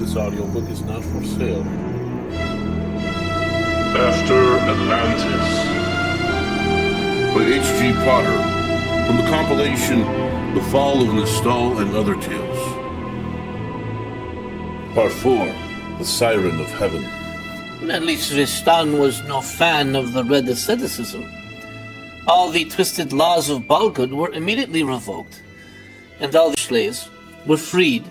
this audiobook is not for sale. After Atlantis By H.G. Potter, from the compilation The Fall of Nystol and Other Tales. Part 4, The Siren of Heaven. At least Chrstnity was no fan of the red asceticism. All the twisted laws of Balgud were immediately revoked, and all the slaves were freed.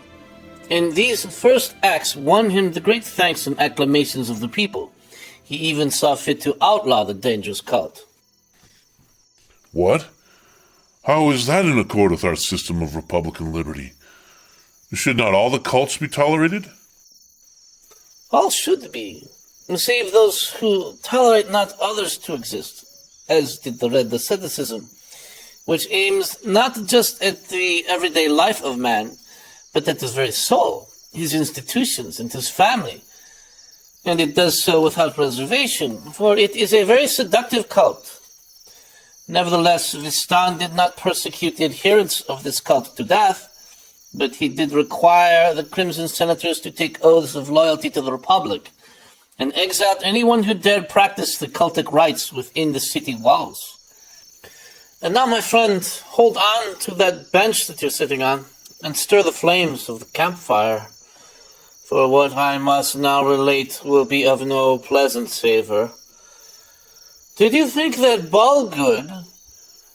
And these first acts won him the great thanks and acclamations of the people. He even saw fit to outlaw the dangerous cult. What? How is that in accord with our system of republican liberty? Should not all the cults be tolerated? All should be, save those who tolerate not others to exist, as did the red asceticism, which aims not just at the everyday life of man, but at his very soul, his institutions, and his family. And it does so without reservation, for it is a very seductive cult. Nevertheless, Chrstnity did not persecute the adherents of this cult to death, but he did require the Crimson Senators to take oaths of loyalty to the Republic, and exiled anyone who dared practice the cultic rites within the city walls. And now, my friend, hold on to that bench that you're sitting on, and stir the flames of the campfire, for what I must now relate will be of no pleasant savor. Did you think that Balgud,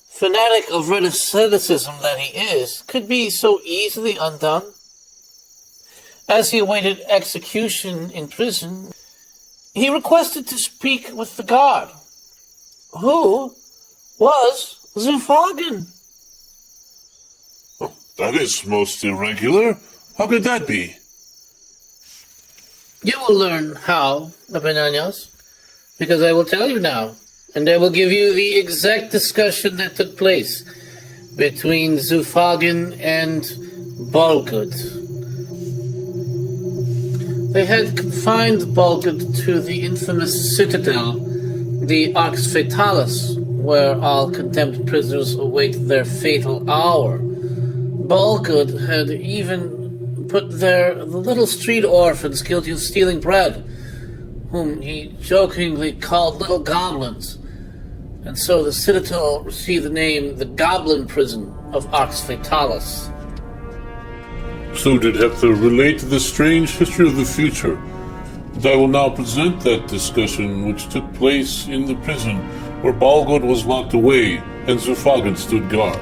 fanatic of red asceticism that he is, could be so easily undone? As he awaited execution in prison, he requested to speak with the guard, who was Zufagin. Oh, that is most irregular. How could that be? You will learn how, Abenanios, because I will tell you now, and I will give you the exact discussion that took place between Zufagin and Balgud. They had confined Balgud to the infamous citadel, the Arx Fatalis, where all condemned prisoners await their fatal hour. Balgud had even put there the little street orphans guilty of stealing bread, whom he jokingly called little goblins, and so the citadel received the name the Goblin Prison of Arx Fatalis. So did Hector relate the strange history of the future, and I will now present that discussion which took place in the prison where Balgud was locked away and Zufagin stood guard.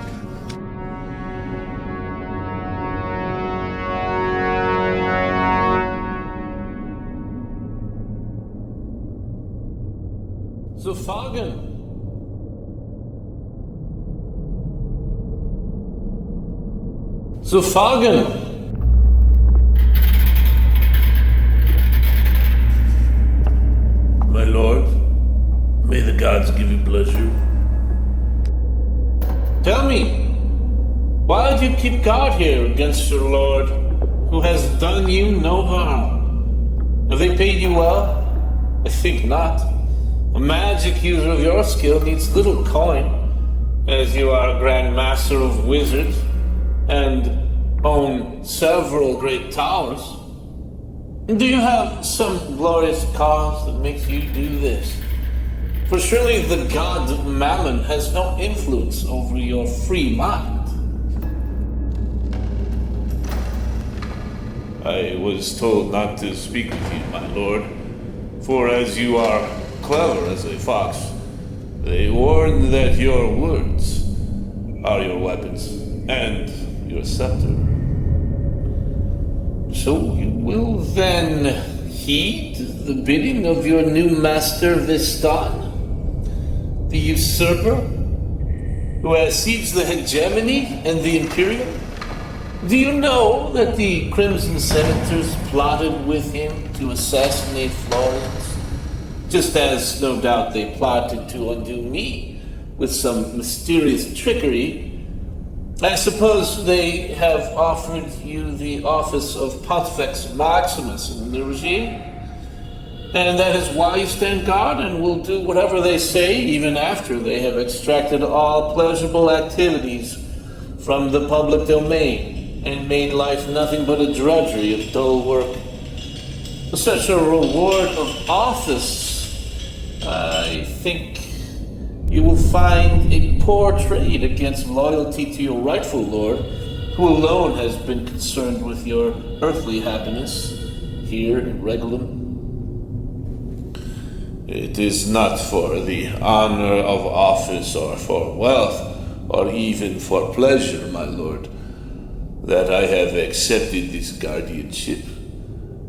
Zufagin! Zufagin! My lord, may the gods give you pleasure. Tell me, why do you keep guard here against your lord, who has done you no harm? Have they paid you well? I think not. A magic user of your skill needs little coin, as you are a Grand Master of Wizards, and own several great towers. Do you have some glorious cause that makes you do this? For surely the god Mammon has no influence over your free mind. I was told not to speak with you, my lord, for as you are clever as a fox, they warn that your words are your weapons and your scepter. So you will then heed the bidding of your new master Chrstnity, the usurper, who has seized the hegemony and the imperium? Do you know that the Crimson Senators plotted with him to assassinate Florence, just as no doubt they plotted to undo me with some mysterious trickery? I suppose they have offered you the office of Pontifex Maximus in the regime, and that is why you stand guard and will do whatever they say, even after they have extracted all pleasurable activities from the public domain and made life nothing but a drudgery of dull work such a reward of office, I think you will find a poor trade against loyalty to your rightful lord, who alone has been concerned with your earthly happiness here in Regulum. It is not for the honor of office or for wealth or even for pleasure, my lord, that I have accepted this guardianship.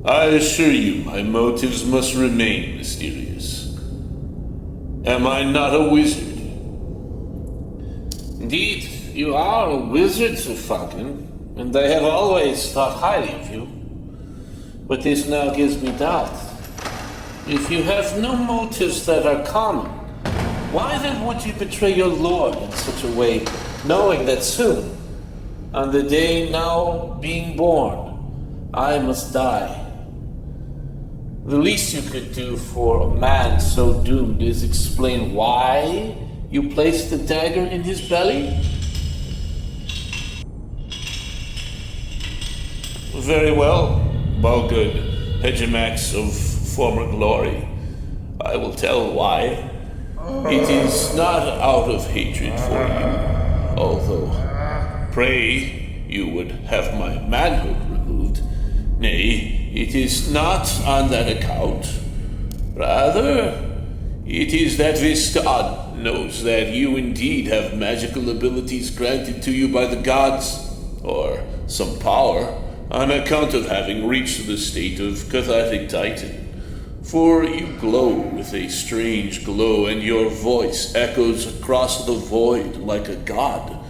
I assure you my motives must remain mysterious. Am I not a wizard? Indeed, you are a wizard, Sir Falcon, and I have always thought highly of you. But this now gives me doubt. If you have no motives that are common, why then would you betray your lord in such a way, knowing that soon, on the day now being born, I must die? The least you could do for a man so doomed is explain why you placed the dagger in his belly? Very well, Balgood, Hegemox of former glory. I will tell why. It is not out of hatred for you, although, pray, you would have my manhood removed. Nay, it is not on that account. Rather, it is that this god knows that you indeed have magical abilities granted to you by the gods, or some power, on account of having reached the state of cathartic titan. For you glow with a strange glow, and your voice echoes across the void like a god.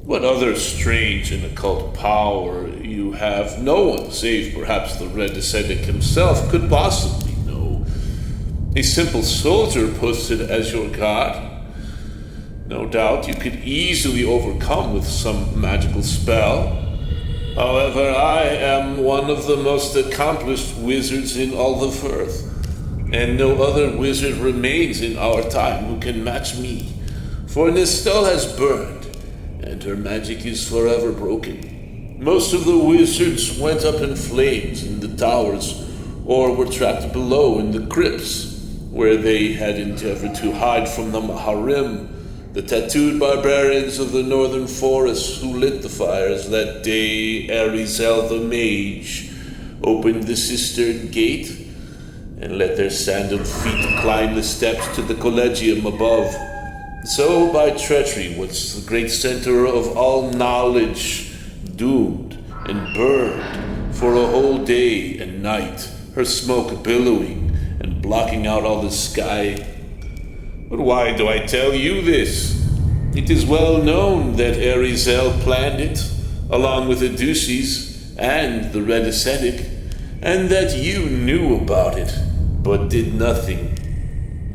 What other strange and occult power you have, no one, save perhaps the Red Ascetic himself, could possibly know. A simple soldier posted as your god. No doubt you could easily overcome with some magical spell. However, I am one of the most accomplished wizards in all the Firth, and no other wizard remains in our time who can match me. For Nystol has burned, and her magic is forever broken. Most of the wizards went up in flames in the towers, or were trapped below in the crypts, where they had endeavored to hide from the Maharim, the tattooed barbarians of the northern forests who lit the fires that day Arizel the mage opened the cistern gate and let their sandaled feet climb the steps to the collegium above. So by treachery was the great center of all knowledge doomed and burned for a whole day and night, her smoke billowing and blocking out all the sky. But why do I tell you this? It is well known that Arizel planned it, along with Adeuces and the Red Ascetic, and that you knew about it, but did nothing.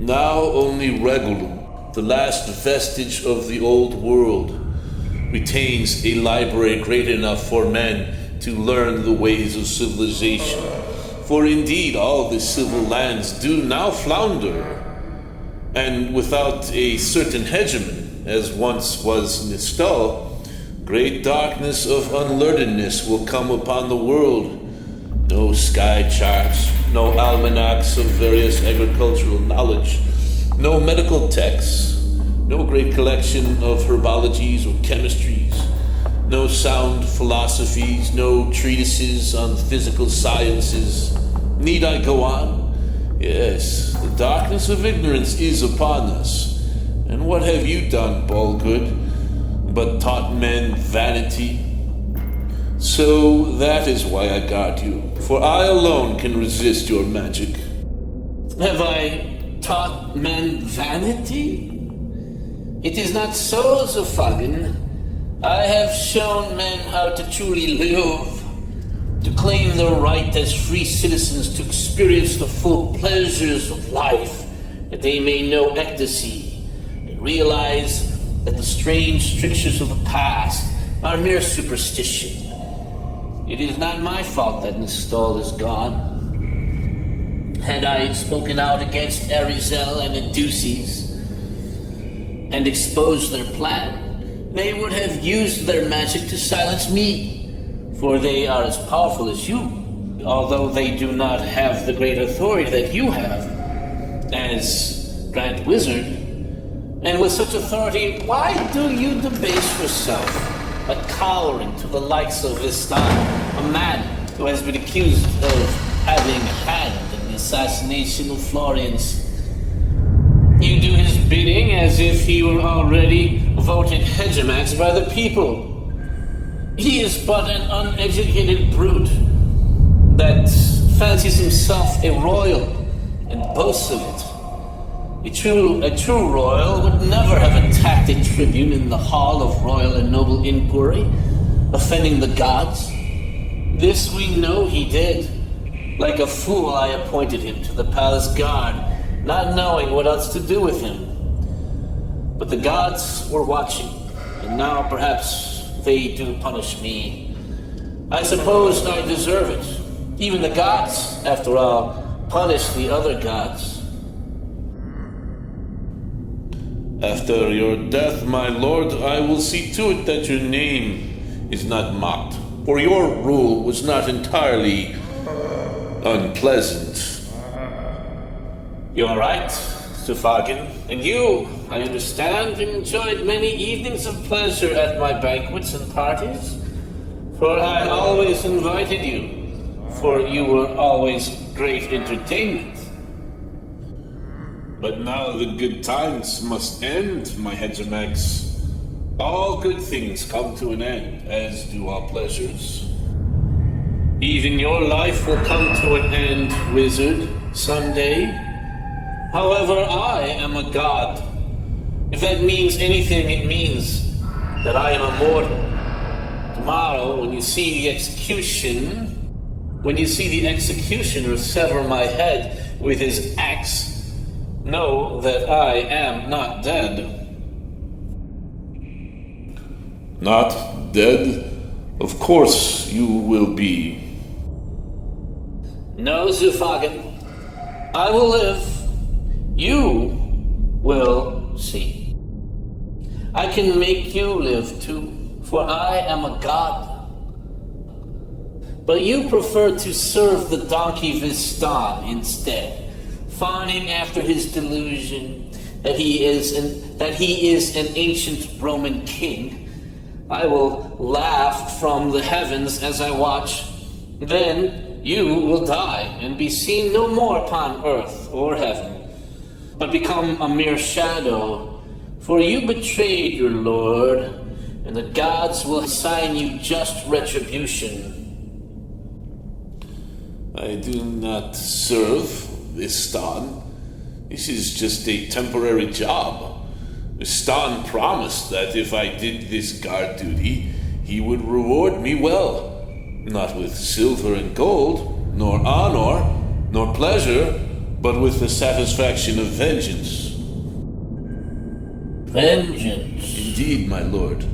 Now only Regulum, the last vestige of the old world, retains a library great enough for men to learn the ways of civilization. For indeed all the civil lands do now flounder, and without a certain hegemon, as once was Nystol, great darkness of unlearnedness will come upon the world. No sky charts, no almanacs of various agricultural knowledge, no medical texts, no great collection of herbologies or chemistries, no sound philosophies, no treatises on physical sciences. Need I go on? Yes, the darkness of ignorance is upon us. And what have you done, Balgood, but taught men vanity? So that is why I guard you, for I alone can resist your magic. Have I taught men vanity? It is not so, Zophagan. I have shown men how to truly live, to claim their right as free citizens to experience the full pleasures of life, that they may know ecstasy and realize that the strange strictures of the past are mere superstition. It is not my fault that Nystol is gone. Had I spoken out against Arizel and Adeuces and exposed their plan, they would have used their magic to silence me, for they are as powerful as you. although they do not have the great authority that you have as Grand Wizard. And with such authority, why do you debase yourself by cowering to the likes of Vistan, a man who has been accused of having a hand in the assassination of Florians? You do his bidding as if he were already voted hegemony by the people. He is but an uneducated brute that fancies himself a royal and boasts of it. A true royal would never have attacked a tribune in the hall of royal and noble inquiry, offending the gods. This we know he did. Like a fool, I appointed him to the palace guard, not knowing what else to do with him. But the gods were watching, and now perhaps they do punish me. I suppose I deserve it. Even the gods, after all, punish the other gods. After your death, my lord, I will see to it that your name is not mocked, for your rule was not entirely unpleasant. You're right, Sufagen. And you, I understand, enjoyed many evenings of pleasure at my banquets and parties. For I always invited you, for you were always great entertainment. But now the good times must end, my hegemox. All good things come to an end, as do all pleasures. Even your life will come to an end, wizard, someday. However, I am a god. If that means anything, it means that I am immortal. Tomorrow, when you see the executioner sever my head with his axe, know that I am not dead. Not dead? Of course you will be. No, Sufagen. I will live. You will see. I can make you live too, for I am a god. But you prefer to serve the donkey Vistan instead, fawning after his delusion that he is an ancient Roman king. I will laugh from the heavens as I watch. Then you will die and be seen no more upon earth or heaven, but become a mere shadow. For you betrayed your lord, and the gods will assign you just retribution. I do not serve Vistan. This is just a temporary job. Vistan promised that if I did this guard duty, he would reward me well. Not with silver and gold, nor honor, nor pleasure, but with the satisfaction of vengeance. Vengeance? Indeed, my lord.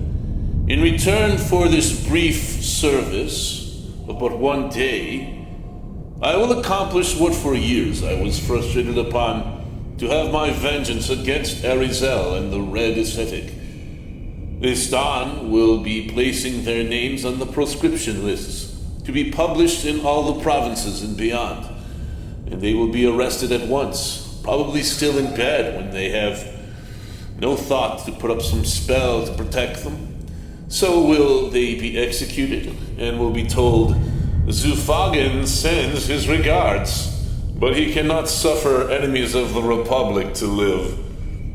In return for this brief service of but one day, I will accomplish what for years I was frustrated upon, to have my vengeance against Arizel and the Red Ascetic. Vistan will be placing their names on the proscription lists, to be published in all the provinces and beyond, and they will be arrested at once, probably still in bed when they have no thought to put up some spell to protect them. So will they be executed, and will be told, Sufagen sends his regards, but he cannot suffer enemies of the Republic to live.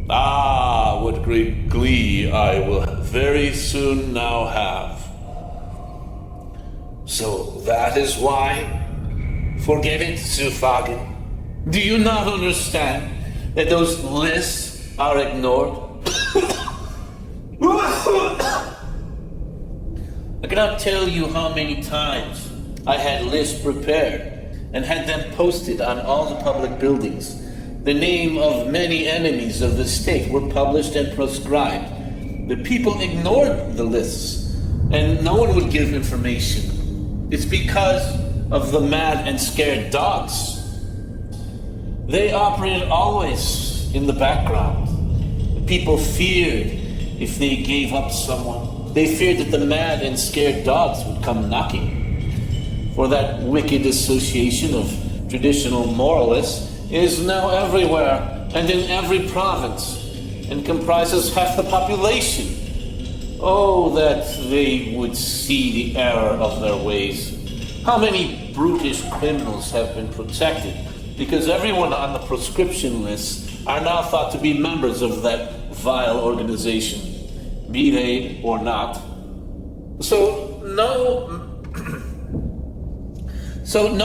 Ah, what great glee I will very soon now have. So that is why? Forget it, Sufagen. Do you not understand that those lists are ignored? I cannot tell you how many times I had lists prepared and had them posted on all the public buildings. The name of many enemies of the state were published and proscribed. The people ignored the lists, and no one would give information. It's because of the mad and scared dogs. They operated always in the background. The people feared if they gave up someone. They feared that the mad and scared dogs would come knocking. for that wicked association of traditional moralists is now everywhere and in every province, and comprises half the population. Oh, that they would see the error of their ways. How many brutish criminals have been protected because everyone on the proscription list are now thought to be members of that vile organization, be they or not. So no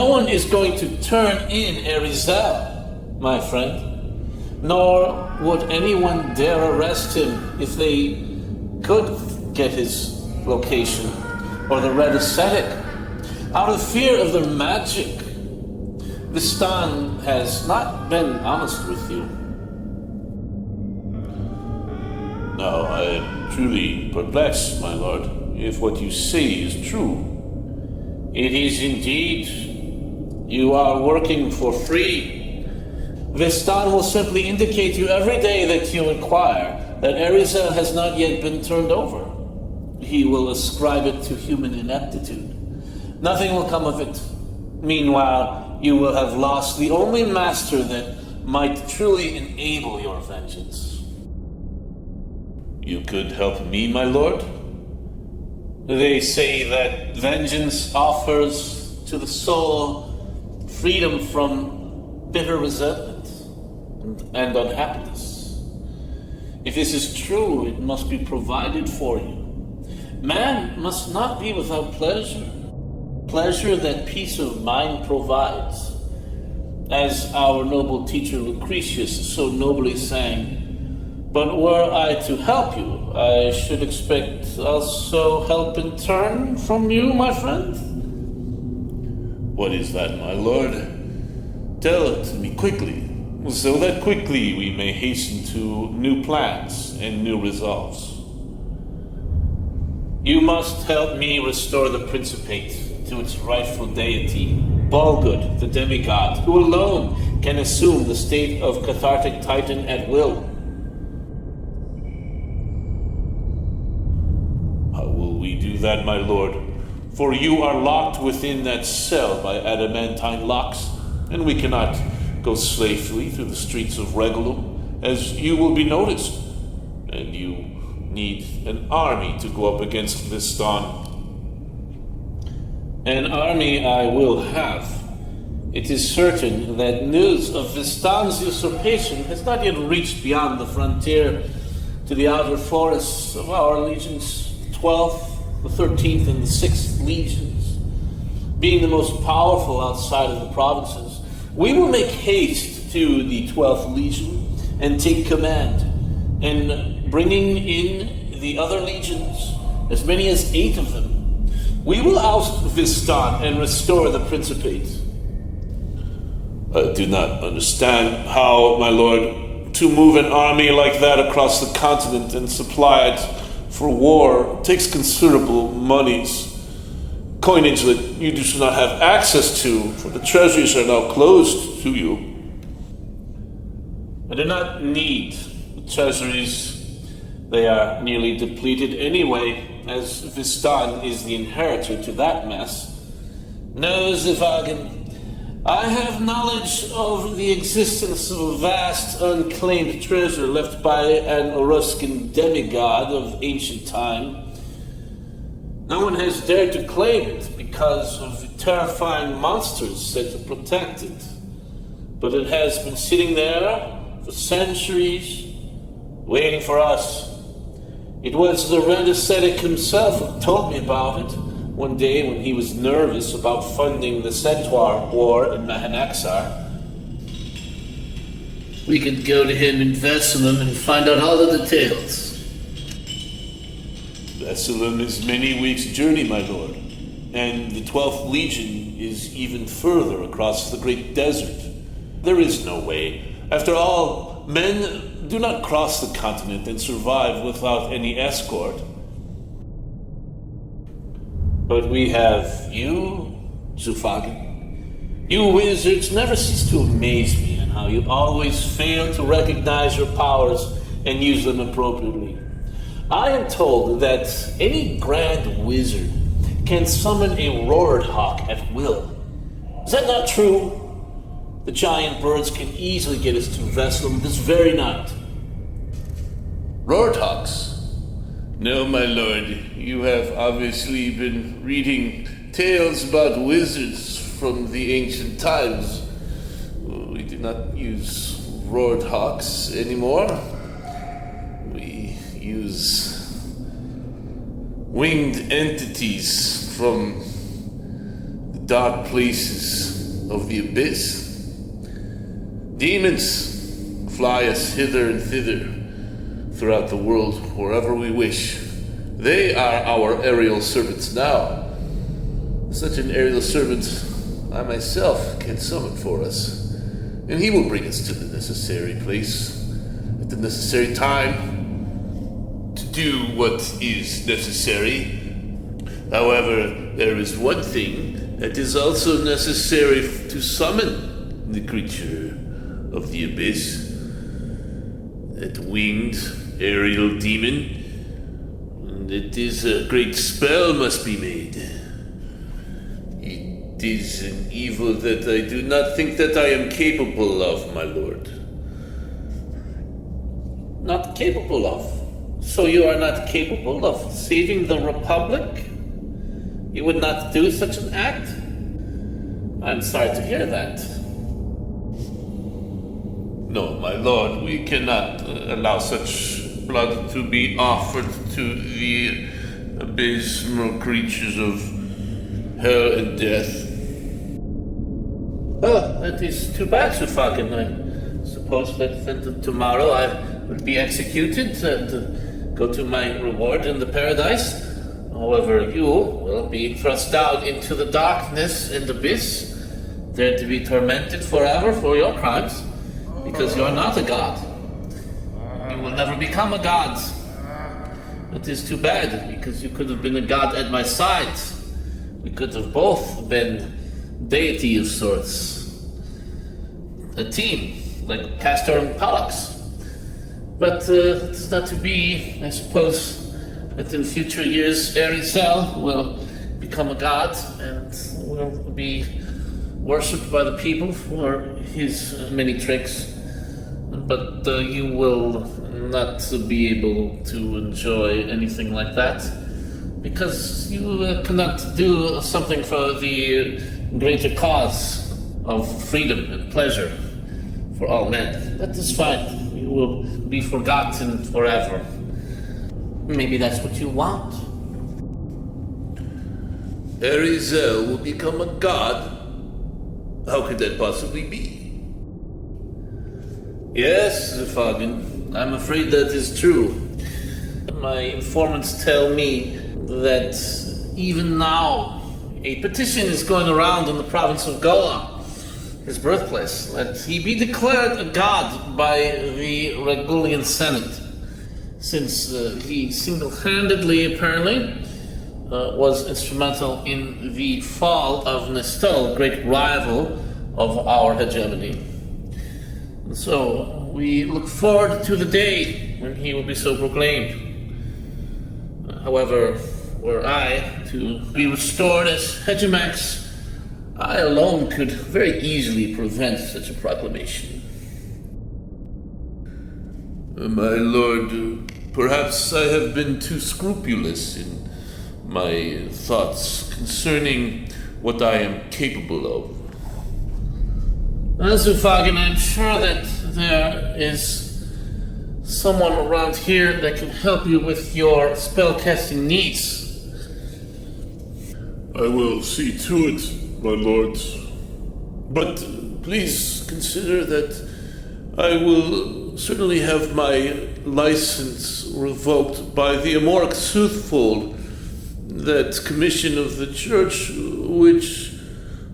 one is going to turn in Arizel, my friend. Nor would anyone dare arrest him if they could get his location, or the Red Ascetic, out of fear of their magic. Vistan has not been honest with you. Now, I am truly perplexed, my lord, if what you say is true. It is indeed. You are working for free. Vistan will simply indicate to you every day that you inquire that Arizel has not yet been turned over. He will ascribe it to human ineptitude. Nothing will come of it. Meanwhile, you will have lost the only master that might truly enable your vengeance. You could help me, my lord? They say that vengeance offers to the soul freedom from bitter resentment and unhappiness. If this is true, it must be provided for you. Man must not be without pleasure. Pleasure that peace of mind provides. As our noble teacher Lucretius so nobly sang, "But were I to help you, I should expect also help in turn from you, my friend." What is that, my lord? Tell it to me quickly, so that quickly we may hasten to new plans and new resolves. You must help me restore the Principate to its rightful deity, Balgud, the demigod, who alone can assume the state of cathartic titan at will. How will we do that, my lord? For you are locked within that cell by adamantine locks, and we cannot go safely through the streets of Regulum, as you will be noticed, and you need an army to go up against Vistan. An army I will have. It is certain that news of Vistan's usurpation has not yet reached beyond the frontier to the outer forests of our legions, the 12th, the 13th, and the 6th legions. Being the most powerful outside of the provinces, we will make haste to the 12th legion and take command, and bringing in the other legions, as many as 8 of them, we will oust Vistan and restore the Principate. I do not understand how, my lord, to move an army like that across the continent and supply it for war takes considerable monies. Coinage that you do not have access to, for the treasuries are now closed to you. I do not need the treasuries. They are nearly depleted anyway, as Vistan is the inheritor to that mess. No, Zivagan, I have knowledge of the existence of a vast unclaimed treasure left by an Oruscan demigod of ancient time. No one has dared to claim it because of the terrifying monsters said to protect it. But it has been sitting there for centuries, waiting for us. It was the Red Ascetic himself who told me about it one day when he was nervous about funding the Centaur War in Mahanaxar. We could go to him in Vesselum and find out all the details. Vesselum is many weeks' journey, my lord, and the 12th Legion is even further across the great desert. There is no way. After all, men do not cross the continent and survive without any escort. But we have you, Zufagin. You wizards never cease to amaze me in how you always fail to recognize your powers and use them appropriately. I am told that any grand wizard can summon a roared hawk at will. Is that not true? The giant birds can easily get us to Vesselum this very night. Roared hawks? No, my lord. You have obviously been reading tales about wizards from the ancient times. We do not use roared hawks anymore. We use winged entities from the dark places of the abyss. Demons fly us hither and thither throughout the world, wherever we wish. They are our aerial servants now. Such an aerial servant I myself can summon for us, and he will bring us to the necessary place at the necessary time to do what is necessary. However, there is one thing that is also necessary to summon the creature of the abyss, that winged aerial demon. And it is a great spell must be made. It is an evil that I do not think that I am capable of, my lord. Not capable of? So you are not capable of saving the Republic? You would not do such an act? I'm sorry to hear that. No, my lord, we cannot allow such blood to be offered to the abysmal creatures of hell and death. Oh, that is too bad, Sufagen. I suppose that tomorrow I will be executed and go to my reward in the paradise. However, you will be thrust down into the darkness and abyss, there to be tormented forever for your crimes, because you're not a god. You will never become a god. It is too bad, because you could have been a god at my side. We could have both been deity of sorts. A team, like Castor and Pollux. But it is not to be. I suppose that in future years Arizel will become a god and will be worshipped by the people for his many tricks. But you will not be able to enjoy anything like that, because you cannot do something for the greater cause of freedom and pleasure for all men. That is fine. You will be forgotten forever. Maybe that's what you want. Arizel will become a god? How could that possibly be? Yes, Fagen, I'm afraid that is true. My informants tell me that even now a petition is going around in the province of Gohha, his birthplace, that he be declared a god by the Regulian Senate, since he single-handedly, apparently, was instrumental in the fall of Nystol, great rival of our hegemony. And so we look forward to the day when he will be so proclaimed. However, were I to be restored as Hegemox, I alone could very easily prevent such a proclamation. My lord, perhaps I have been too scrupulous in my thoughts concerning what I am capable of. Zufagen, I'm sure that there is someone around here that can help you with your spellcasting needs. I will see to it, my lords. But please consider that I will certainly have my license revoked by the Ammouric Soothfold, that commission of the church which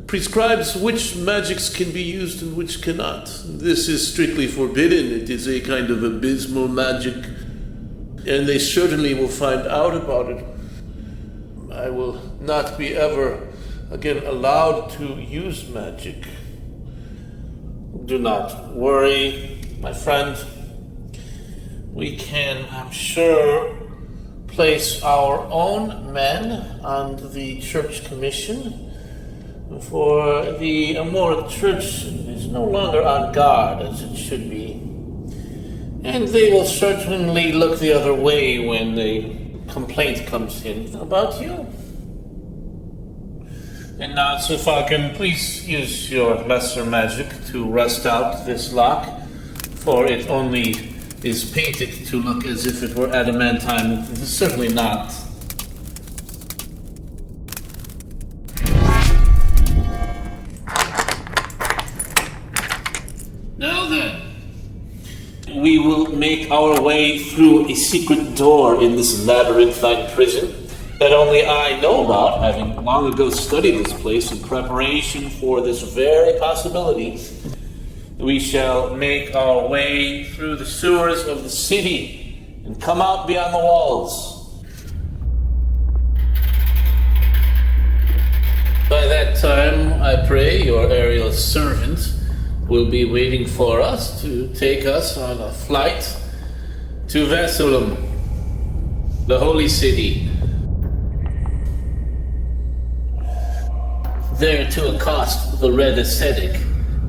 prescribes which magics can be used and which cannot. This is strictly forbidden. It is a kind of abysmal magic, and they certainly will find out about it. I will not be ever again allowed to use magic. Do not worry, my friend. We can, I'm sure, place our own men on the church commission, for the Ammouric church is no longer on guard as it should be. And they will certainly look the other way when the complaint comes in about you. And now, Sufakin, please use your lesser magic to rust out this lock, for it only is painted to look as if it were adamantine. It is certainly not. Now then, we will make our way through a secret door in this labyrinthine prison that only I know about, having long ago studied this place in preparation for this very possibility. We shall make our way through the sewers of the city and come out beyond the walls. By that time, I pray your aerial servant will be waiting for us to take us on a flight to Regulum, the holy city. There to accost the Red Ascetic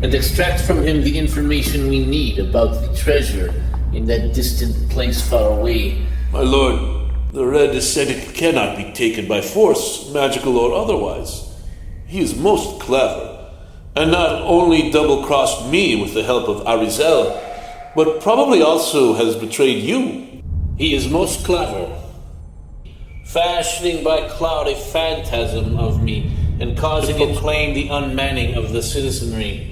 and extract from him the information we need about the treasure in that distant place far away. My lord, the Red Ascetic cannot be taken by force, magical or otherwise. He is most clever, and not only double-crossed me with the help of Arizel, but probably also has betrayed you. He is most clever, fashioning by cloud a phantasm of me and causing it to claim the unmanning of the citizenry.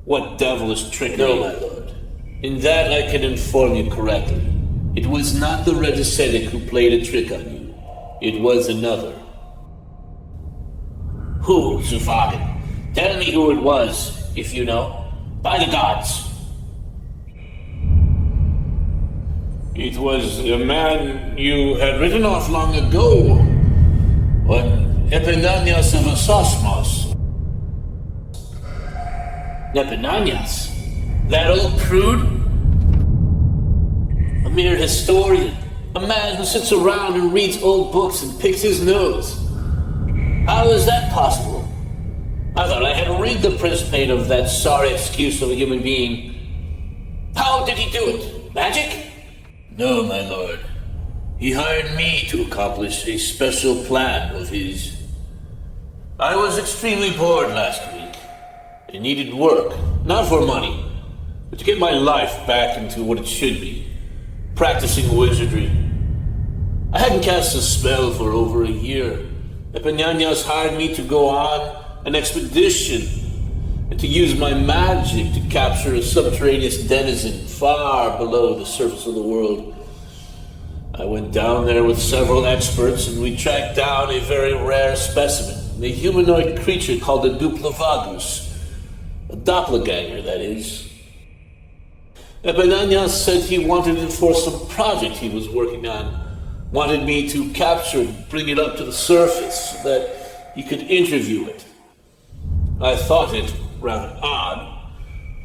What devilish trickery! No, my lord. In that I can inform you correctly. It was not the Red Ascetic who played a trick on you. It was another. Who, Sufagan? Tell me who it was, if you know. By the gods. It was a man you had written off long ago. One Epinanias of Asosmos. Nepinanias? That old prude? A mere historian. A man who sits around and reads old books and picks his nose. How is that possible? I thought I had to read the principate of that sorry excuse of a human being. How did he do it? Magic? No, my lord. He hired me to accomplish a special plan of his. I was extremely bored last week. I needed work, not for money, but to get my life back into what it should be. Practicing wizardry. I hadn't cast a spell for over a year. Epinanias hired me to go on an expedition and to use my magic to capture a subterraneous denizen far below the surface of the world. I went down there with several experts and we tracked down a very rare specimen, a humanoid creature called a duplavagus, a doppelganger, that is. Epinanias said he wanted it for some project he was working on, wanted me to capture and bring it up to the surface so that he could interview it. I thought it rather odd,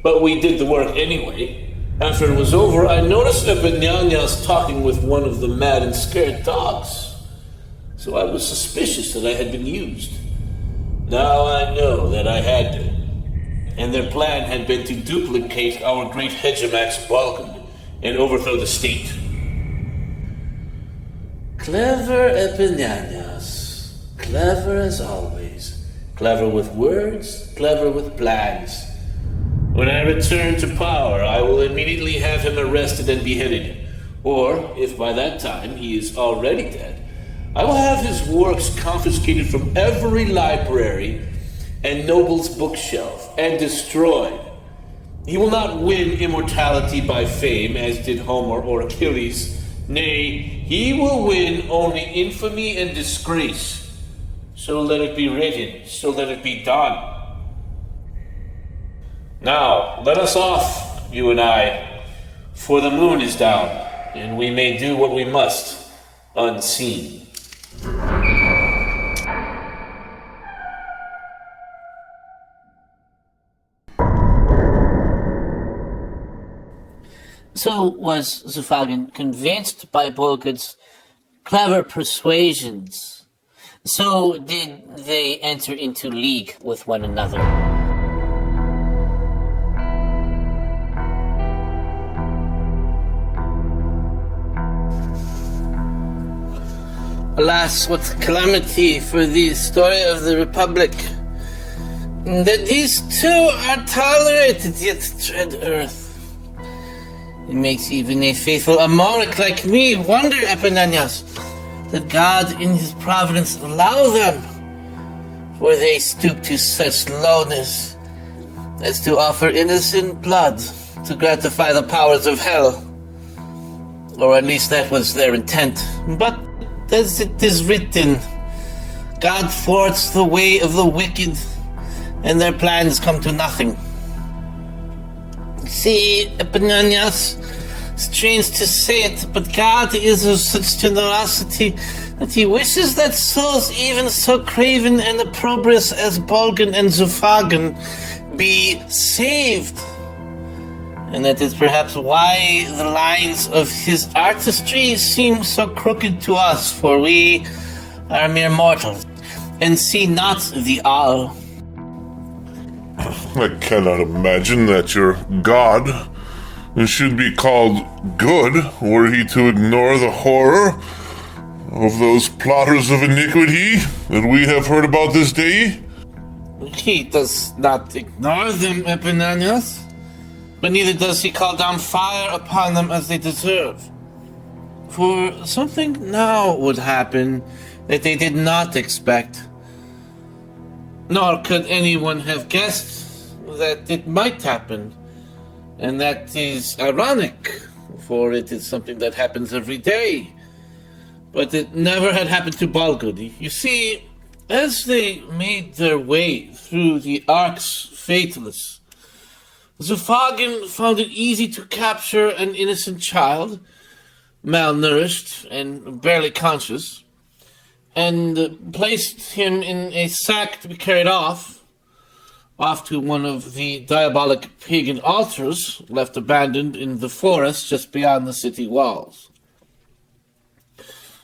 but we did the work anyway. After it was over, I noticed Epinanias talking with one of the mad and scared dogs. So I was suspicious that I had been used. Now I know that I had been. And their plan had been to duplicate our great Hegemax Balkan and overthrow the state. Clever Epinanias. Clever as always. Clever with words, clever with plans. When I return to power, I will immediately have him arrested and beheaded. Or, if by that time he is already dead, I will have his works confiscated from every library and noble's bookshelf and destroyed. He will not win immortality by fame, as did Homer or Achilles. Nay, he will win only infamy and disgrace. So let it be written, so let it be done. Now, let us off, you and I, for the moon is down, and we may do what we must, unseen. So was Zufagin convinced by Bolgud's clever persuasions. So did they enter into league with one another. Alas, what calamity for the story of the Republic, that these two are tolerated yet tread earth. It makes even a faithful Ammouric like me wonder, Epenanias, that God in his providence allow them, for they stoop to such lowness as to offer innocent blood to gratify the powers of hell. Or at least that was their intent. But as it is written, God thwarts the way of the wicked, and their plans come to nothing. See, Epenanias, strange to say it, but God is of such generosity that he wishes that souls even so craven and opprobrious as Bolgan and Zufagin be saved. And that is perhaps why the lines of his artistry seem so crooked to us, for we are mere mortals, and see not the all. I cannot imagine that your God should be called good were he to ignore the horror of those plotters of iniquity that we have heard about this day. He does not ignore them, Epenanias, but neither does he call down fire upon them as they deserve. For something now would happen that they did not expect, nor could anyone have guessed that it might happen. And that is ironic, for it is something that happens every day. But it never had happened to Bolgud. You see, as they made their way through the Ark's Fatalist, Zufagin found it easy to capture an innocent child, malnourished and barely conscious, and placed him in a sack to be carried off to one of the diabolic pagan altars left abandoned in the forest just beyond the city walls.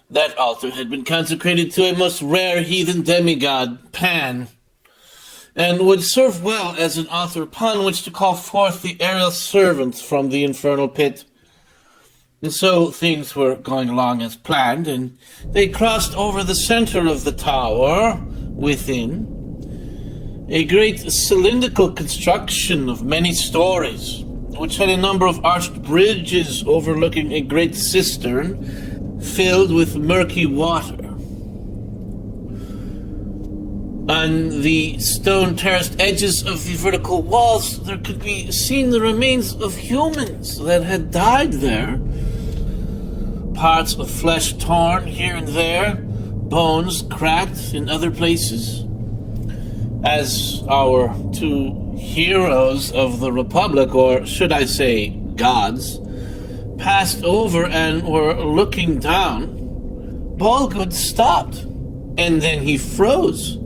That altar had been consecrated to a most rare heathen demigod, Pan, and would serve well as an altar upon which to call forth the aerial servants from the infernal pit. And so things were going along as planned, and they crossed over the center of the tower within, a great cylindrical construction of many stories, which had a number of arched bridges overlooking a great cistern filled with murky water. On the stone terraced edges of the vertical walls, there could be seen the remains of humans that had died there. Parts of flesh torn here and there, bones cracked in other places. As our two heroes of the Republic, or should I say gods, passed over and were looking down, Bolgud stopped, and then he froze,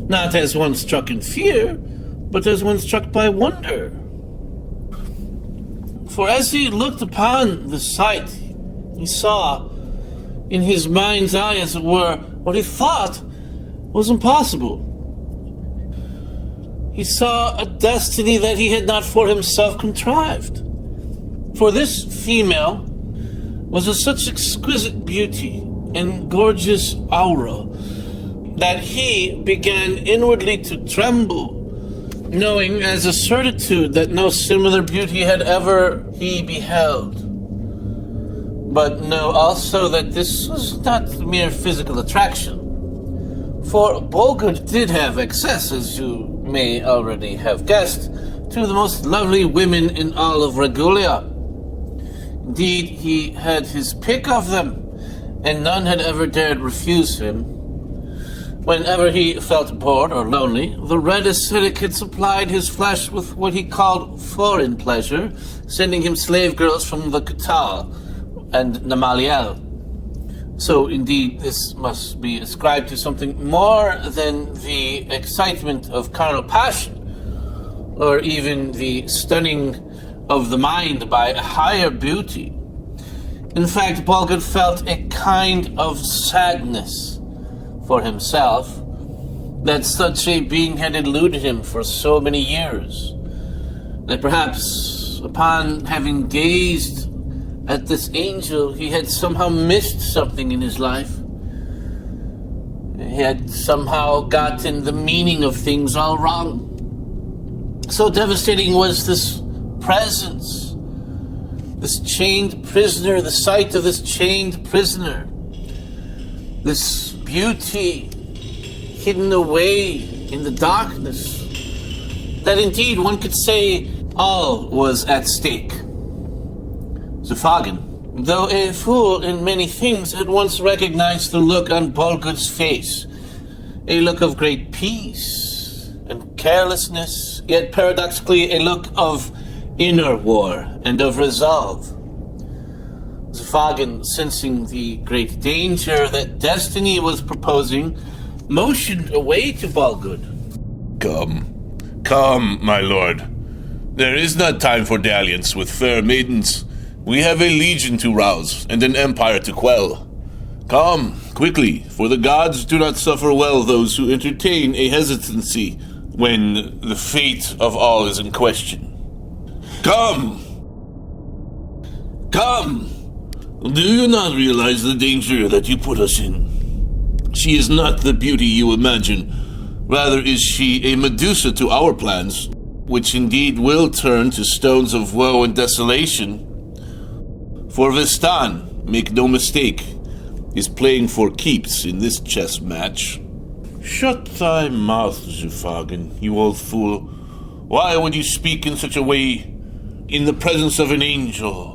not as one struck in fear, but as one struck by wonder. For as he looked upon the sight, he saw, in his mind's eye as it were, what he thought was impossible. He saw a destiny that he had not for himself contrived. For this female was of such exquisite beauty and gorgeous aura that he began inwardly to tremble, knowing as a certitude that no similar beauty had ever he beheld. But know also that this was not mere physical attraction, for Bolgud did have access, as you may already have guessed, to the most lovely women in all of Regulia. Indeed, he had his pick of them, and none had ever dared refuse him. Whenever he felt bored or lonely, the red ascetic had supplied his flesh with what he called foreign pleasure, sending him slave girls from the Kutal and Namaliel. So indeed, this must be ascribed to something more than the excitement of carnal passion, or even the stunning of the mind by a higher beauty. In fact, Balgud felt a kind of sadness for himself that such a being had eluded him for so many years, that perhaps upon having gazed at this angel, he had somehow missed something in his life. He had somehow gotten the meaning of things all wrong. So devastating was this presence, this chained prisoner, the sight of this chained prisoner, this beauty hidden away in the darkness, that indeed one could say all was at stake. Zufagin, though a fool in many things, at once recognized the look on Balgud's face, a look of great peace and carelessness, yet paradoxically a look of inner war and of resolve. Zufagin, sensing the great danger that destiny was proposing, motioned away to Balgud. Come, my lord. There is not time for dalliance with fair maidens. We have a legion to rouse and an empire to quell. Come, quickly, for the gods do not suffer well those who entertain a hesitancy when the fate of all is in question. Come! Do you not realize the danger that you put us in? She is not the beauty you imagine. Rather is she a Medusa to our plans, which indeed will turn to stones of woe and desolation. For Vistan, make no mistake, is playing for keeps in this chess match. Shut thy mouth, Zufagin, you old fool. Why would you speak in such a way in the presence of an angel?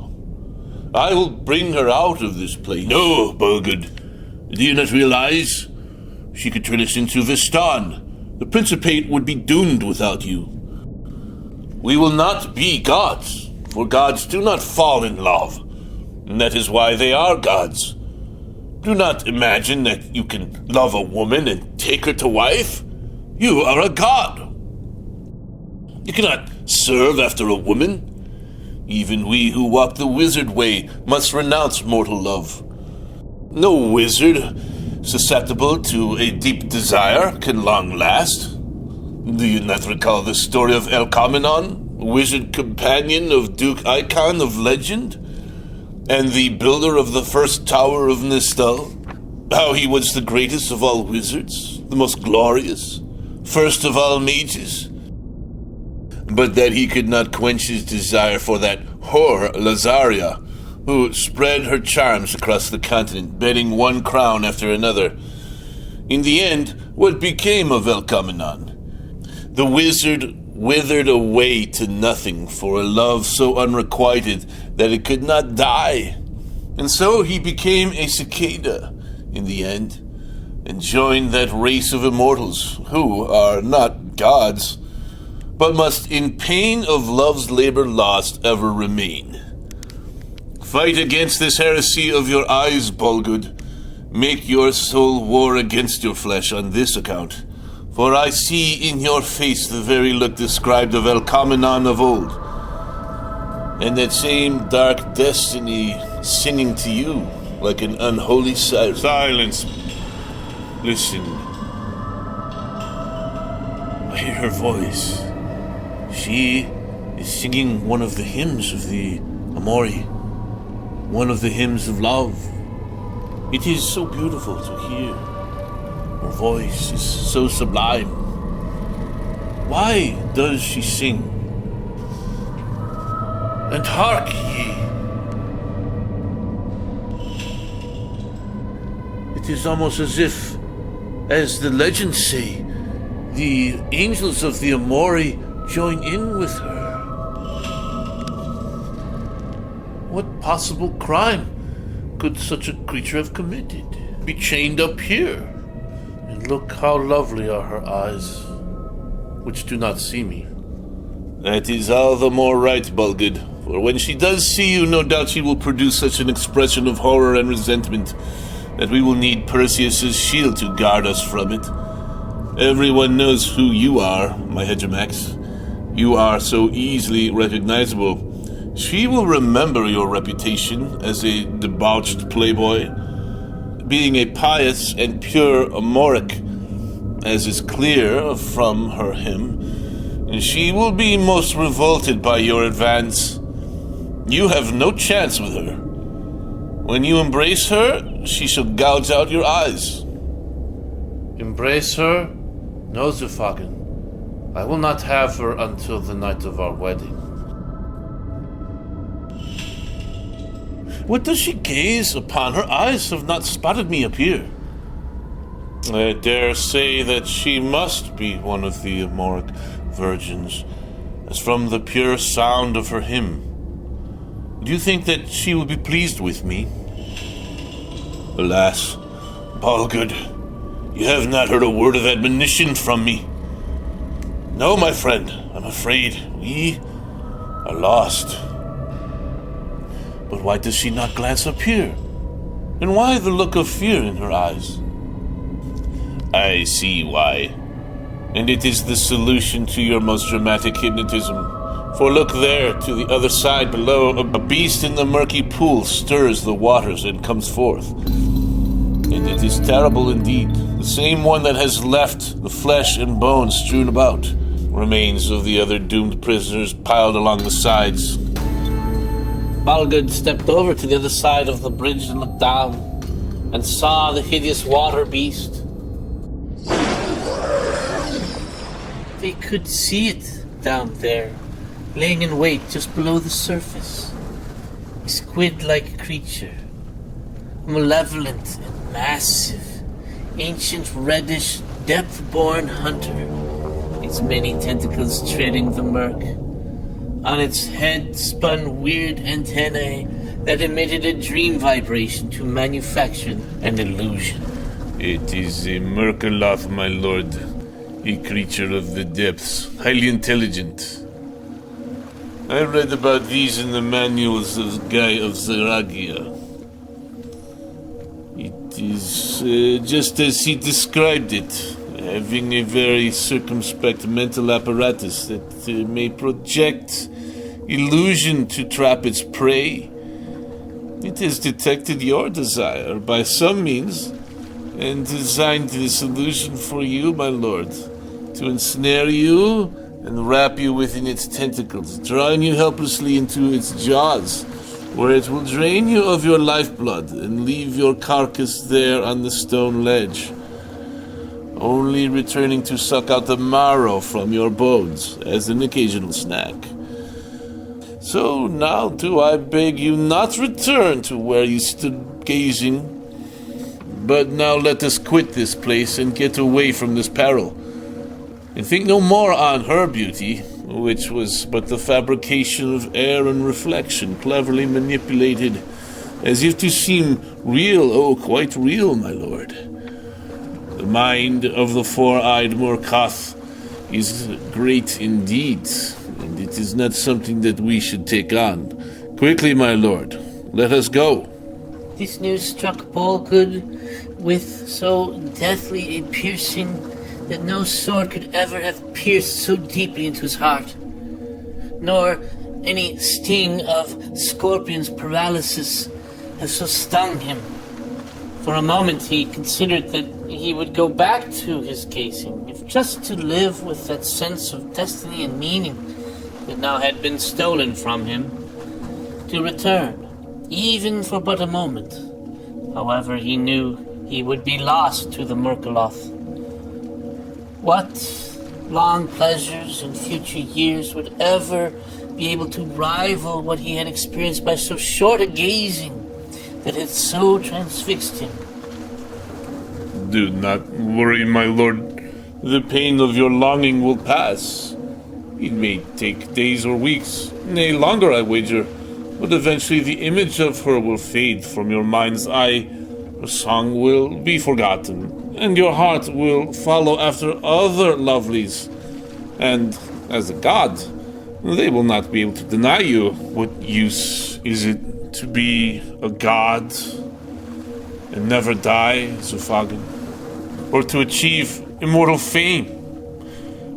I will bring her out of this place. No, Balgud, do you not realize? She could turn us into Vistan. The Principate would be doomed without you. We will not be gods, for gods do not fall in love, and that is why they are gods. Do not imagine that you can love a woman and take her to wife. You are a god. You cannot serve after a woman. Even we who walk the wizard way must renounce mortal love. No wizard susceptible to a deep desire can long last. Do you not recall the story of Elkamenon, wizard companion of Duke Icon of legend, and the builder of the first tower of Nystol? How he was the greatest of all wizards, the most glorious, first of all mages, but that he could not quench his desire for that whore Lazaria, who spread her charms across the continent, betting one crown after another. In the end, what became of Elkamenon? The wizard withered away to nothing for a love so unrequited that it could not die. And so he became a cicada in the end, and joined that race of immortals who are not gods, but must in pain of love's labor lost ever remain. Fight against this heresy of your eyes, Balgud. Make your soul war against your flesh on this account, for I see in your face the very look described of Elkamenon of old, and that same dark destiny singing to you like an unholy siren. Silence. Listen. I hear her voice. She is singing one of the hymns of the Ammouri, one of the hymns of love. It is so beautiful to hear. Her voice is so sublime. Why does she sing? And hark ye! It is almost as if, as the legends say, the angels of the Ammouri join in with her. What possible crime could such a creature have committed? Be chained up here? And look how lovely are her eyes, which do not see me. That is all the more right, Balgud, for when she does see you, no doubt she will produce such an expression of horror and resentment that we will need Perseus' shield to guard us from it. Everyone knows who you are, my Hegemax. You are so easily recognizable She will remember your reputation as a debauched playboy, being a pious and pure Ammouric, as is clear from her hymn. And she will be most revolted by your advance. You have no chance with her. When you embrace her, she shall gouge out your eyes. Embrace her? No, Zufagen. I will not have her until the night of our wedding. What does she gaze upon? Her eyes have not spotted me up here. I dare say that she must be one of the Ammouric virgins, as from the pure sound of her hymn. Do you think that she will be pleased with me? Alas, Balgood, you have not heard a word of admonition from me. No, my friend, I'm afraid we are lost. But why does she not glance up here? And why the look of fear in her eyes? I see why. And it is the solution to your most dramatic hypnotism. For look there, to the other side below, a beast in the murky pool stirs the waters and comes forth. And it is terrible indeed. The same one that has left the flesh and bones strewn about. Remains of the other doomed prisoners piled along the sides. Balgood stepped over to the other side of the bridge and looked down, and saw the hideous water beast. They could see it down there, laying in wait just below the surface. A squid-like creature, malevolent and massive, ancient reddish, depth-born hunter, its many tentacles treading the murk. On its head spun weird antennae that emitted a dream vibration to manufacture an illusion. It is a Murkaloth, my lord. A creature of the depths, highly intelligent. I read about these in the manuals of Guy of Zeragia. It is just as he described it, having a very circumspect mental apparatus that may project illusion to trap its prey. It has detected your desire by some means and designed this illusion for you, my lord, to ensnare you and wrap you within its tentacles, drawing you helplessly into its jaws, where it will drain you of your lifeblood and leave your carcass there on the stone ledge, only returning to suck out the marrow from your bones as an occasional snack. So now do I beg you not return to where you stood gazing, but now let us quit this place and get away from this peril, and think no more on her beauty, which was but the fabrication of air and reflection, cleverly manipulated, as if to seem real, oh, quite real, my lord. The mind of the four-eyed Murkoth is great indeed, and it is not something that we should take on. Quickly, my lord, let us go. This news struck Balgood with so deathly a piercing that no sword could ever have pierced so deeply into his heart, nor any sting of Scorpion's paralysis have so stung him. For a moment he considered that he would go back to his casing, if just to live with that sense of destiny and meaning that now had been stolen from him, to return, even for but a moment. However, he knew he would be lost to the Murkaloth. What long pleasures in future years would ever be able to rival what he had experienced by so short a gazing that had so transfixed him? Do not worry, my lord. The pain of your longing will pass. It may take days or weeks, nay, longer, I wager, but eventually the image of her will fade from your mind's eye. Her song will be forgotten, and your heart will follow after other lovelies. And as a god, they will not be able to deny you. What use is it to be a god and never die, Zufagen? Or to achieve immortal fame?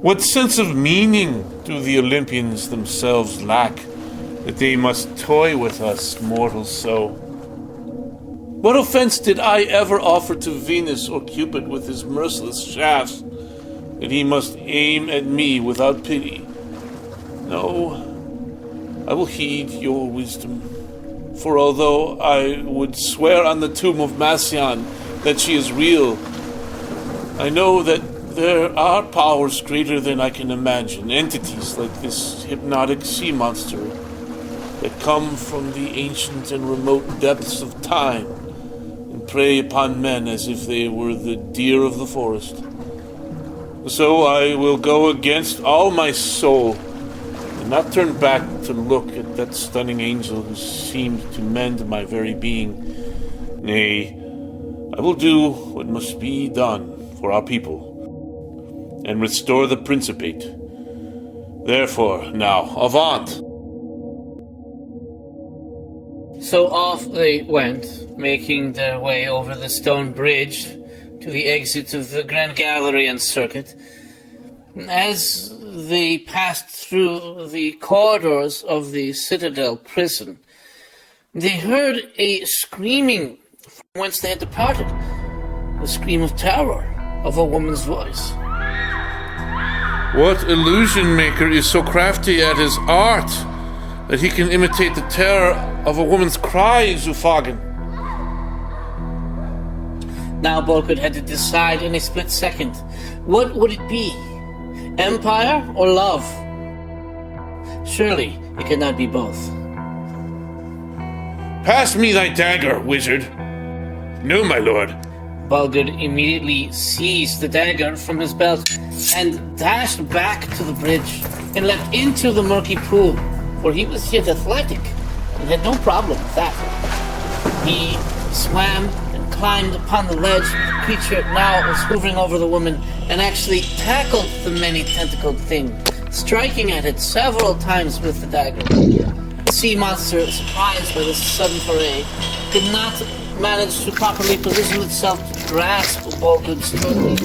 What sense of meaning do the Olympians themselves lack that they must toy with us mortals so. What offense did I ever offer to Venus or Cupid with his merciless shafts, that he must aim at me without pity? No, I will heed your wisdom, for although I would swear on the tomb of Maceon that she is real, I know that there are powers greater than I can imagine, entities like this hypnotic sea monster that come from the ancient and remote depths of time and prey upon men as if they were the deer of the forest. So I will go against all my soul and not turn back to look at that stunning angel who seemed to mend my very being. Nay, I will do what must be done for our people and restore the Principate. Therefore, now, avant! So off they went, making their way over the stone bridge to the exit of the Grand Gallery and Circuit. As they passed through the corridors of the Citadel prison, they heard a screaming from whence they had departed, a scream of terror of a woman's voice. What illusion maker is so crafty at his art that he can imitate the terror of a woman's cry, Zufagen? Now Bolkut had to decide in a split second. What would it be? Empire or love? Surely it cannot be both. Pass me thy dagger, wizard. No, my lord. Bolkut immediately seized the dagger from his belt and dashed back to the bridge and leapt into the murky pool, for he was yet athletic and had no problem with that. He swam and climbed upon the ledge. The creature now was hovering over the woman and actually tackled the many-tentacled thing, striking at it several times with the dagger. The sea monster, surprised by this sudden foray, could not manage to properly position itself to grasp Bolkut slowly.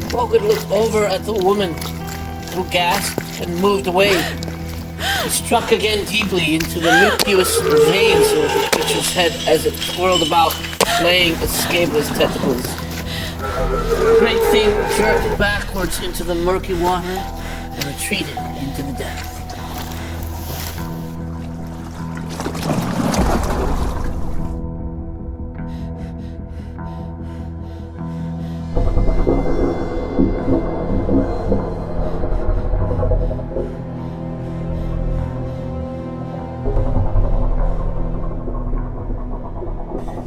Bolkut looked over at the woman, who gasped and moved away. He struck again deeply into the nucleus veins of the creature's head as it twirled about, playing escape with tentacles. The great thing jerked backwards into the murky water and retreated into the depths.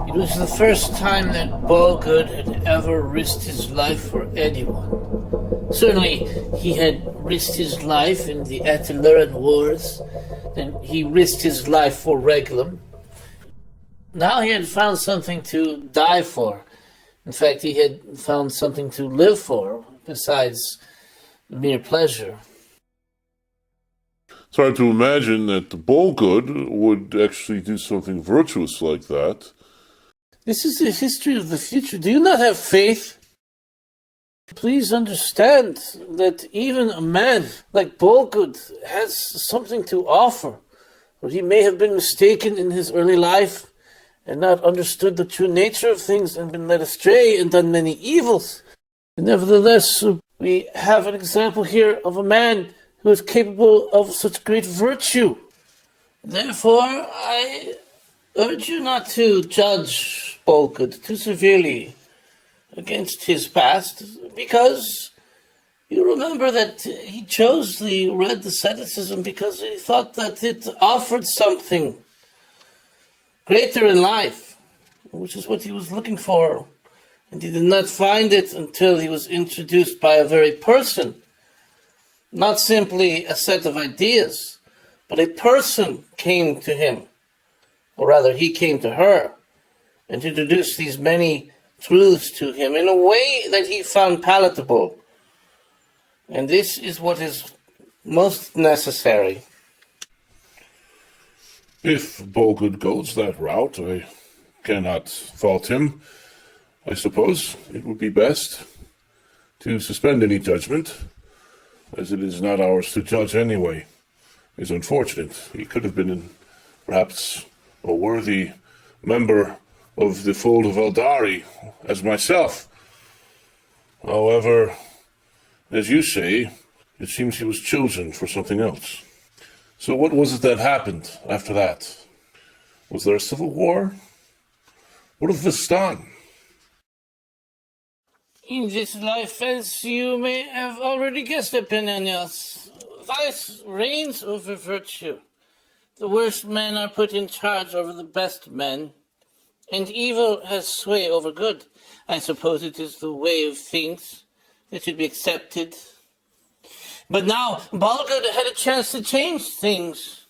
It was the first time that Bolkut had ever risked his life for anyone. Certainly, he had risked his life in the Ataluran wars, then he risked his life for Regulum. Now he had found something to die for. In fact, he had found something to live for, besides mere pleasure. It's hard to imagine that Bolkut would actually do something virtuous like that. This is the history of the future. Do you not have faith? Please understand that even a man like Bolkut has something to offer. Or he may have been mistaken in his early life and not understood the true nature of things and been led astray and done many evils. And nevertheless, we have an example here of a man who is capable of such great virtue. Therefore, I urge you not to judge Bolkut too severely against his past, because you remember that he chose the red asceticism because he thought that it offered something greater in life, which is what he was looking for. And he did not find it until he was introduced by a very person. Not simply a set of ideas, but a person came to him, or rather he came to her, and introduced these many truths to him in a way that he found palatable. And this is what is most necessary. If Bolkut goes that route, I cannot fault him. I suppose it would be best to suspend any judgment, as it is not ours to judge anyway. is unfortunate. He could have been perhaps a worthy member of the fold of Eldari, as myself. However, as you say, it seems he was chosen for something else. So what was it that happened after that? Was there a civil war? What of Vistan? In this life, as you may have already guessed, Epinenios, vice reigns over virtue. The worst men are put in charge over the best men, and evil has sway over good. I suppose it is the way of things that should be accepted. But now, Balgud had a chance to change things.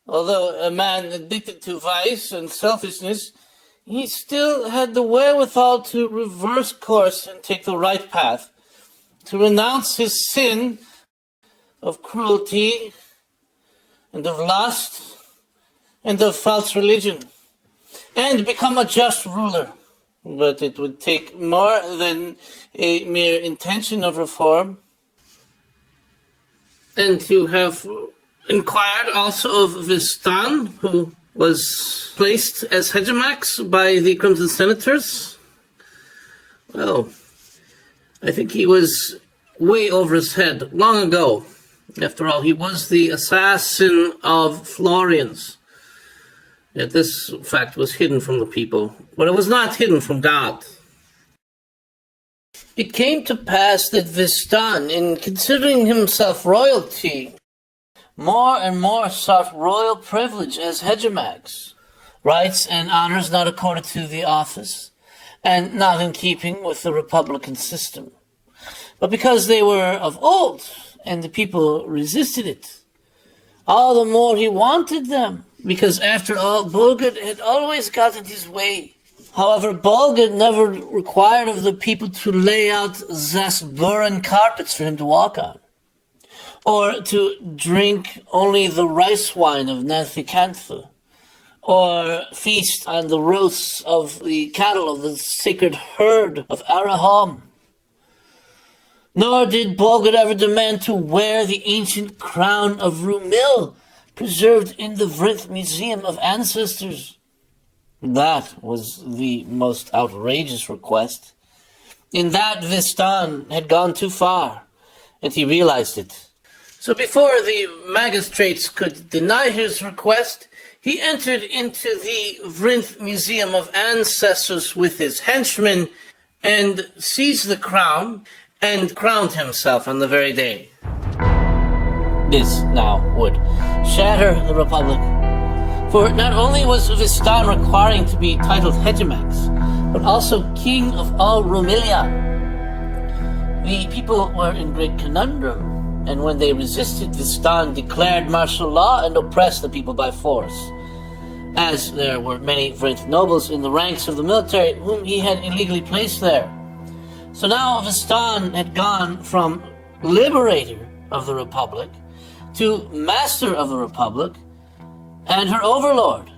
Although a man addicted to vice and selfishness, he still had the wherewithal to reverse course and take the right path, to renounce his sin of cruelty and of lust and of false religion, and become a just ruler. But it would take more than a mere intention of reform. And to have inquired also of Vistan, who was placed as hegemox by the Crimson Senators. Well, I think he was way over his head long ago. After all, he was the assassin of Florians. Yet this fact was hidden from the people, but it was not hidden from God. It came to pass that Vistan, in considering himself royalty, more and more sought royal privilege as hegemox, rights and honors not accorded to the office, and not in keeping with the republican system, but because they were of old, and the people resisted it. All the more he wanted them, because after all, Balgud had always gotten his way. However, Balgud never required of the people to lay out Zasburan carpets for him to walk on, or to drink only the rice wine of Nanthicantha, or feast on the roasts of the cattle of the sacred herd of Araham. Nor did Balgud ever demand to wear the ancient crown of Rumil, preserved in the Vrith Museum of Ancestors. That was the most outrageous request. In that, Vistan had gone too far, and he realized it. So before the magistrates could deny his request, he entered into the Vrith Museum of Ancestors with his henchmen and seized the crown and crowned himself on the very day. This now would shatter the Republic, for not only was Vistan requiring to be titled hegemox, but also king of all Rumilia. The people were in great conundrum, and when they resisted, Vistan declared martial law and oppressed the people by force, as there were many Vrith nobles in the ranks of the military whom he had illegally placed there. So now Vistan had gone from liberator of the Republic to master of the Republic and her overlord.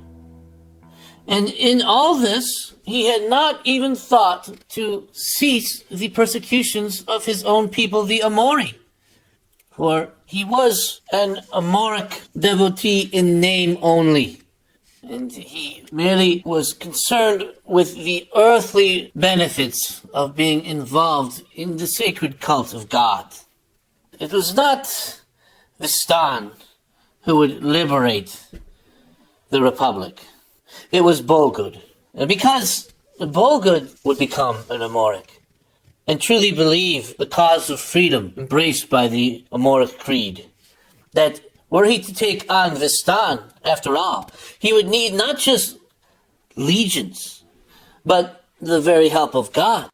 And in all this, he had not even thought to cease the persecutions of his own people, the Ammouri. For he was an Ammouric devotee in name only, and he merely was concerned with the earthly benefits of being involved in the sacred cult of God. It was not Vistan who would liberate the Republic. It was Balgud. And because Balgud would become an Ammouric, and truly believe the cause of freedom embraced by the Ammouric creed, that were he to take on Vistan, after all, he would need not just legions, but the very help of God.